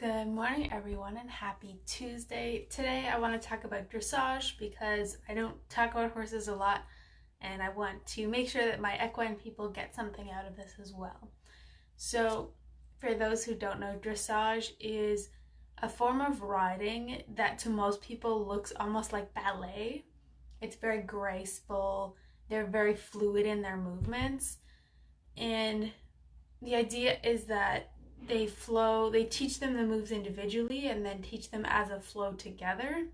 Good morning, everyone, and happy Tuesday. Today, I want to talk about dressage because I don't talk about horses a lot, and I want to make sure that my equine people get something out of this as well. So, for those who don't know, dressage is a form of riding that to most people looks almost like ballet. It's very graceful, they're very fluid in their movements, and the idea is that they teach them the moves individually and then teach them as a flow together.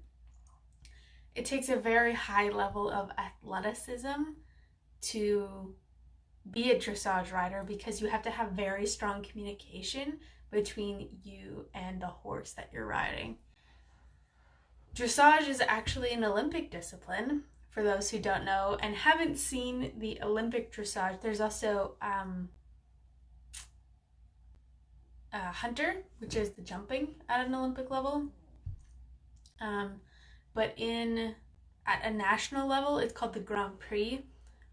It takes a very high level of athleticism to be a dressage rider because you have to have very strong communication between you and the horse that you're riding. Dressage is actually an Olympic discipline, for those who don't know and haven't seen the Olympic dressage. There's also hunter, which is the jumping at an Olympic level. But at a national level, it's called the Grand Prix,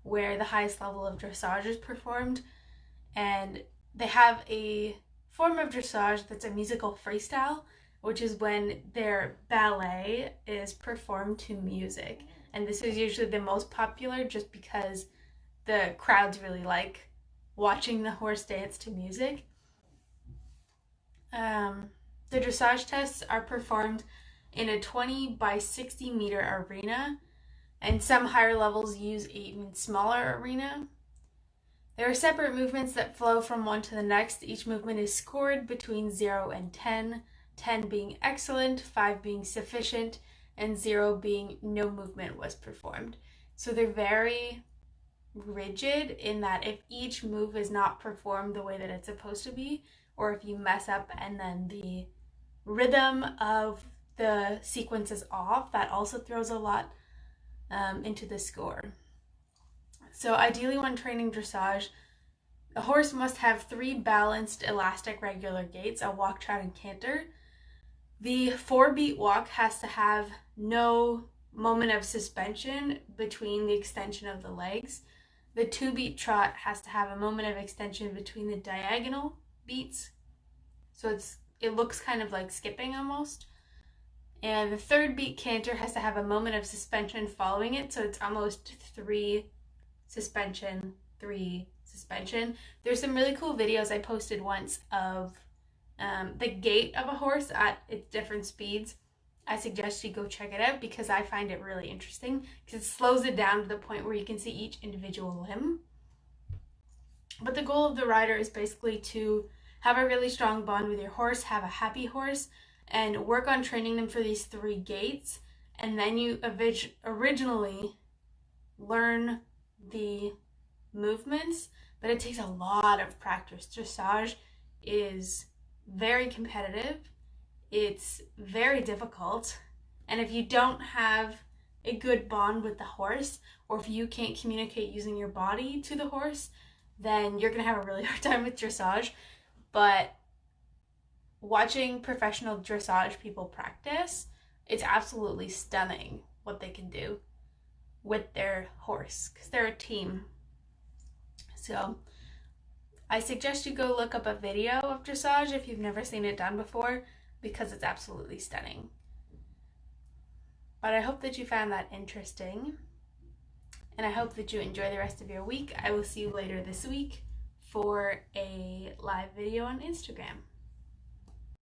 where the highest level of dressage is performed. And they have a form of dressage that's a musical freestyle, which is when their ballet is performed to music. And this is usually the most popular just because the crowds really like watching the horse dance to music. The dressage tests are performed in a 20 by 60 meter arena, and some higher levels use an even smaller arena. There are separate movements that flow from one to the next. Each movement is scored between 0 and 10, 10 being excellent, 5 being sufficient, and 0 being no movement was performed. So they're very rigid in that if each move is not performed the way that it's supposed to be, or if you mess up and then the rhythm of the sequence is off, that also throws a lot into the score. So ideally, when training dressage, a horse must have 3 balanced elastic regular gaits, a walk, trot, and canter. The 4-beat walk has to have no moment of suspension between the extension of the legs. The 2-beat trot has to have a moment of extension between the diagonal beats, so it looks kind of like skipping almost. And the 3rd beat canter has to have a moment of suspension following it, so it's almost 3 suspension, 3 suspension. There's some really cool videos I posted once of the gait of a horse at its different speeds. I suggest you go check it out because I find it really interesting because it slows it down to the point where you can see each individual limb. But the goal of the rider is basically to have a really strong bond with your horse, have a happy horse, and work on training them for these 3 gaits. And then you originally learn the movements, but it takes a lot of practice. Dressage is very competitive. It's very difficult. And if you don't have a good bond with the horse, or if you can't communicate using your body to the horse, then you're going to have a really hard time with dressage. But watching professional dressage people practice, it's absolutely stunning what they can do with their horse because they're a team. So I suggest you go look up a video of dressage if you've never seen it done before because it's absolutely stunning. But I hope that you found that interesting, and I hope that you enjoy the rest of your week. I will see you later this week for a live video on Instagram.